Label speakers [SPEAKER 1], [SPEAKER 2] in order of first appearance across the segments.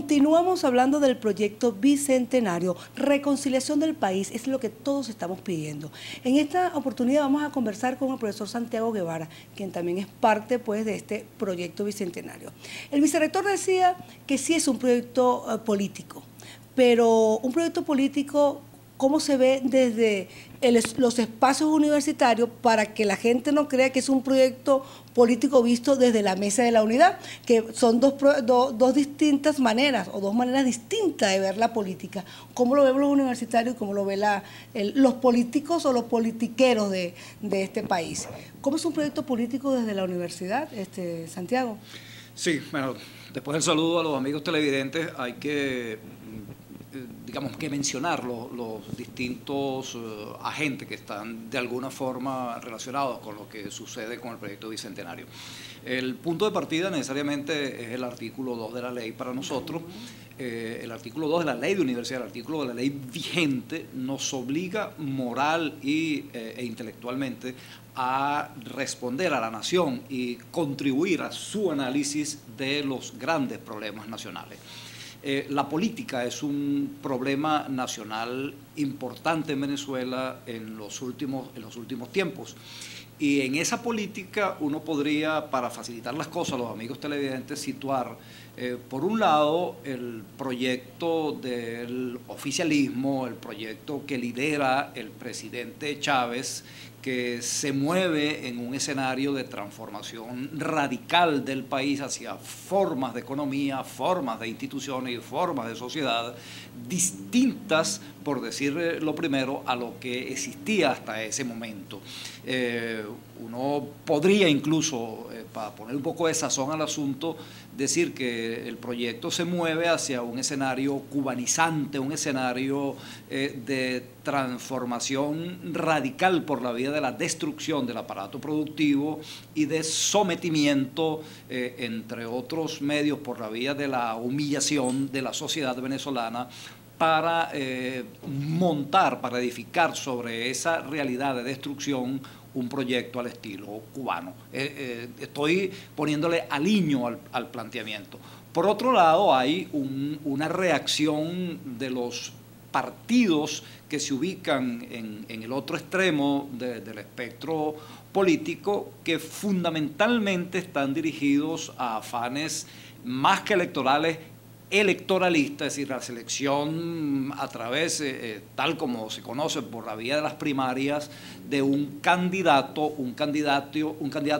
[SPEAKER 1] Continuamos hablando del proyecto Bicentenario. Reconciliación del país es lo que todos estamos pidiendo. En esta oportunidad vamos a conversar con el profesor Santiago Guevara, quien también es parte pues, de este proyecto Bicentenario. El vicerrector decía que sí es un proyecto político, pero un proyecto político, ¿cómo se ve desde los espacios universitarios para que la gente no crea que es un proyecto político visto desde la mesa de la unidad? Que son dos distintas maneras o dos maneras distintas de ver la política. ¿Cómo lo vemos los universitarios y cómo lo ven los políticos o los politiqueros de este país? ¿Cómo es un proyecto político desde la universidad, Santiago?
[SPEAKER 2] Sí, bueno, después del saludo a los amigos televidentes hay que digamos que mencionar los distintos agentes que están de alguna forma relacionados con lo que sucede con el proyecto Bicentenario. El punto de partida necesariamente es el artículo 2 de la ley para nosotros. El artículo 2 de la ley de universidad, el artículo de la ley vigente, nos obliga moral e intelectualmente a responder a la nación y contribuir a su análisis de los grandes problemas nacionales. La política es un problema nacional importante en Venezuela en los últimos tiempos. Y en esa política uno podría, para facilitar las cosas a los amigos televidentes, situar, por un lado, el proyecto del oficialismo, el proyecto que lidera el presidente Chávez, que se mueve en un escenario de transformación radical del país hacia formas de economía, formas de instituciones y formas de sociedad distintas, por decir lo primero, a lo que existía hasta ese momento. Uno podría incluso, para poner un poco de sazón al asunto, decir que el proyecto se mueve hacia un escenario cubanizante, un escenario de transformación radical por la vía de la destrucción del aparato productivo y de sometimiento, entre otros medios, por la vía de la humillación de la sociedad venezolana, para montar, para edificar sobre esa realidad de destrucción un proyecto al estilo cubano. Estoy poniéndole aliño al planteamiento. Por otro lado, hay una reacción de los partidos que se ubican en el otro extremo del espectro político, que fundamentalmente están dirigidos a afanes más que electorales, electoralista, es decir, la selección a través, tal como se conoce por la vía de las primarias, de un candidato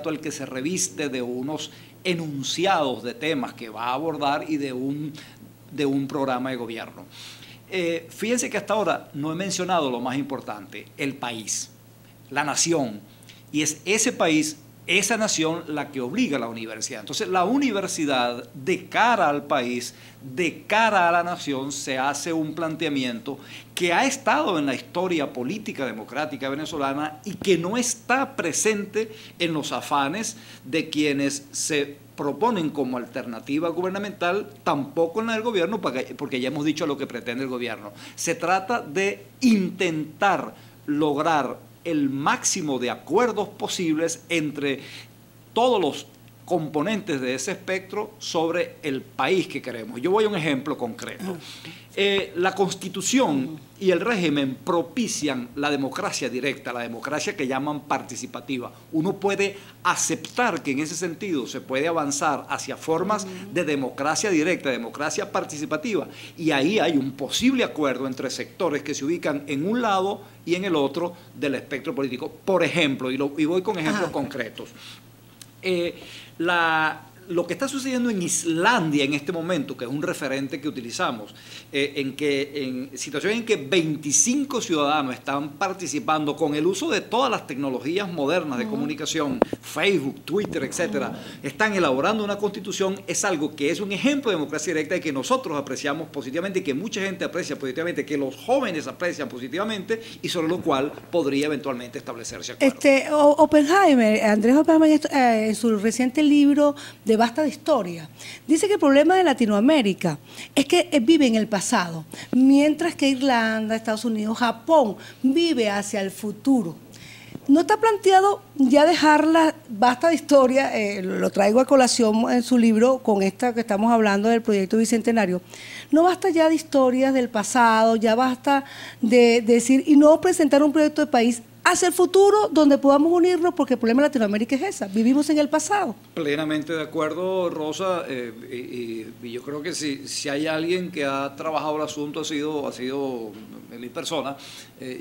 [SPEAKER 2] al que se reviste de unos enunciados de temas que va a abordar y de un programa de gobierno. Fíjense que hasta ahora no he mencionado lo más importante, el país, la nación, y es ese país, esa nación la que obliga a la universidad. Entonces, la universidad, de cara al país, de cara a la nación, se hace un planteamiento que ha estado en la historia política democrática venezolana y que no está presente en los afanes de quienes se proponen como alternativa gubernamental, tampoco en la del gobierno, porque ya hemos dicho lo que pretende el gobierno. Se trata de intentar lograr el máximo de acuerdos posibles entre todos los componentes de ese espectro sobre el país que queremos. Yo voy a un ejemplo concreto. La Constitución y el régimen propician la democracia directa, la democracia que llaman participativa. Uno puede aceptar que en ese sentido se puede avanzar hacia formas de democracia directa, democracia participativa, y ahí hay un posible acuerdo entre sectores que se ubican en un lado y en el otro del espectro político. Por ejemplo, y voy con ejemplos concretos. Lo que está sucediendo en Islandia en este momento, que es un referente que utilizamos, en situaciones en que 25 ciudadanos están participando con el uso de todas las tecnologías modernas de comunicación, Facebook, Twitter, etcétera, están elaborando una constitución, es algo que es un ejemplo de democracia directa y que nosotros apreciamos positivamente, que mucha gente aprecia positivamente, que los jóvenes aprecian positivamente y sobre lo cual podría eventualmente establecerse acuerdo.
[SPEAKER 1] Andrés Oppenheimer, en su reciente libro de Basta de Historia, dice que el problema de Latinoamérica es que vive en el pasado, mientras que Irlanda, Estados Unidos, Japón vive hacia el futuro. ¿No está planteado ya dejarla, basta de historia, lo traigo a colación en su libro con esta que estamos hablando del proyecto Bicentenario, no basta ya de historias del pasado, ya basta de decir, y no presentar un proyecto de país hacia el futuro donde podamos unirnos, porque el problema de Latinoamérica es esa, vivimos en el pasado?
[SPEAKER 2] Plenamente de acuerdo, Rosa, y yo creo que si hay alguien que ha trabajado el asunto ha sido mi persona.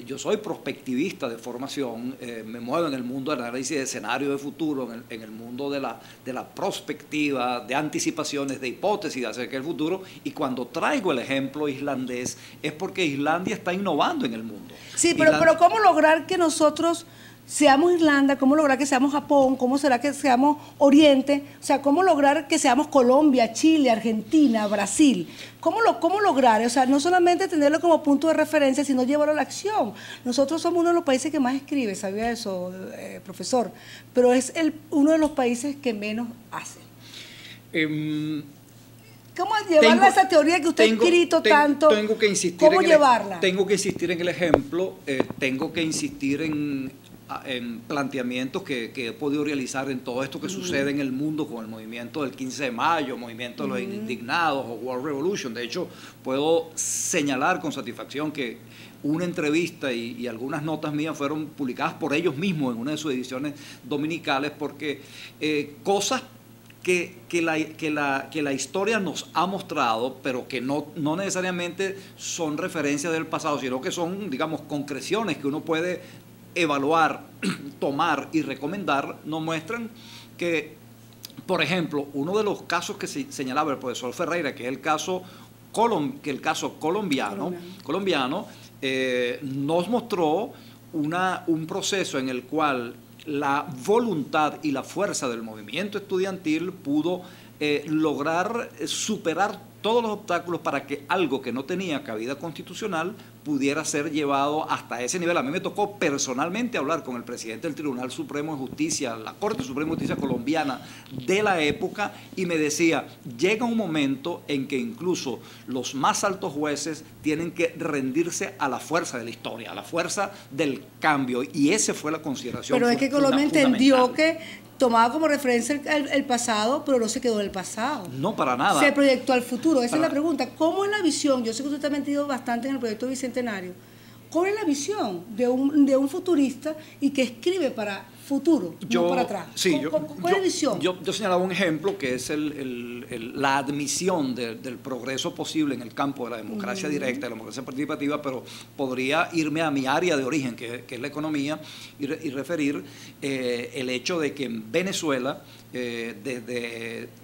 [SPEAKER 2] Yo soy prospectivista de formación, me muevo en el mundo del análisis de escenario de futuro, en el mundo de la prospectiva, de anticipaciones, de hipótesis acerca del futuro, y cuando traigo el ejemplo islandés es porque Islandia está innovando en el mundo.
[SPEAKER 1] Sí, pero ¿cómo lograr que nosotros seamos Irlanda? ¿Cómo lograr que seamos Japón? ¿Cómo será que seamos Oriente? O sea, ¿cómo lograr que seamos Colombia, Chile, Argentina, Brasil? ¿Cómo lograr? O sea, no solamente tenerlo como punto de referencia, sino llevarlo a la acción. Nosotros somos uno de los países que más escribe, ¿sabía eso, profesor? Pero es uno de los países que menos hace. ¿Cómo llevarla a esa teoría que usted ha escrito tanto?
[SPEAKER 2] Tengo que insistir
[SPEAKER 1] ¿Cómo llevarla?
[SPEAKER 2] Tengo que insistir en el ejemplo, tengo que insistir en planteamientos que he podido realizar en todo esto que sucede en el mundo con el movimiento del 15 de mayo, movimiento de los indignados o World Revolution. De hecho, puedo señalar con satisfacción que una entrevista y algunas notas mías fueron publicadas por ellos mismos en una de sus ediciones dominicales, porque cosas que la historia nos ha mostrado, pero que no necesariamente son referencias del pasado, sino que son, digamos, concreciones que uno puede evaluar, tomar y recomendar, nos muestran que, por ejemplo, uno de los casos que señalaba el profesor Ferreira, que es el caso colombiano, nos mostró un proceso en el cual la voluntad y la fuerza del movimiento estudiantil pudo lograr superar todos los obstáculos para que algo que no tenía cabida constitucional pudiera ser llevado hasta ese nivel. A mí me tocó personalmente hablar con el presidente del Tribunal Supremo de Justicia, la Corte Suprema de Justicia colombiana de la época, y me decía, llega un momento en que incluso los más altos jueces tienen que rendirse a la fuerza de la historia, a la fuerza del cambio, y esa fue la consideración.
[SPEAKER 1] Pero es que Colombia entendió que tomaba como referencia el pasado, pero no se quedó en el pasado.
[SPEAKER 2] No, para nada.
[SPEAKER 1] Se proyectó al futuro. Esa es la pregunta. ¿Cómo es la visión? Yo sé que usted está metido bastante en el proyecto Bicentenario. ¿Cómo es la visión de un futurista y que escribe para futuro, no para atrás?
[SPEAKER 2] Sí,
[SPEAKER 1] ¿Cuál es la visión?
[SPEAKER 2] Yo señalaba un ejemplo que es la admisión del progreso posible en el campo de la democracia directa, de la democracia participativa, pero podría irme a mi área de origen, que es la economía, y referir el hecho de que en Venezuela,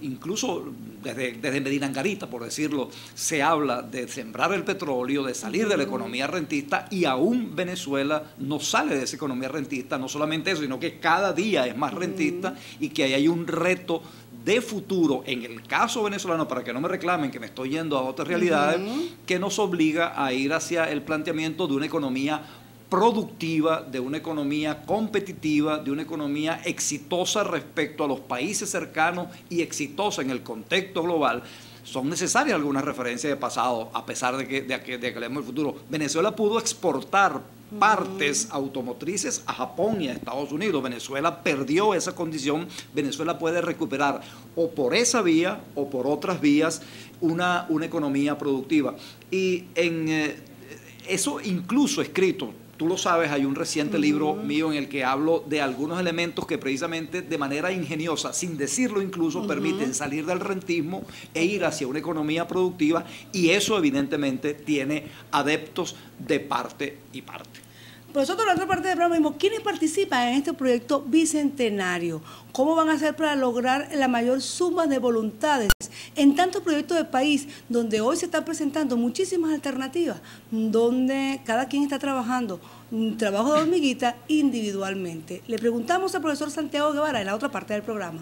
[SPEAKER 2] incluso desde Medina Angarita, por decirlo, se habla de sembrar el petróleo, de salir de la economía rentista, y aún Venezuela no sale de esa economía rentista. No solamente eso, sino que cada día es más rentista, y que ahí hay un reto de futuro en el caso venezolano, para que no me reclamen que me estoy yendo a otras realidades, que nos obliga a ir hacia el planteamiento de una economía productiva, de una economía competitiva, de una economía exitosa respecto a los países cercanos y exitosa en el contexto global. Son necesarias algunas referencias de pasado, a pesar de que leemos el futuro. Venezuela pudo exportar partes automotrices a Japón y a Estados Unidos. Venezuela perdió esa condición. Venezuela puede recuperar o por esa vía o por otras vías una economía productiva. Y en eso incluso escrito, tú lo sabes, hay un reciente libro mío en el que hablo de algunos elementos que precisamente de manera ingeniosa, sin decirlo incluso, permiten salir del rentismo e ir hacia una economía productiva, y eso evidentemente tiene adeptos de parte y parte.
[SPEAKER 1] Nosotros, la otra parte del programa, mismo, ¿quiénes participan en este proyecto bicentenario? ¿Cómo van a hacer para lograr la mayor suma de voluntades en tantos proyectos de país donde hoy se están presentando muchísimas alternativas, donde cada quien está trabajando un trabajo de hormiguita individualmente? Le preguntamos al profesor Santiago Guevara en la otra parte del programa.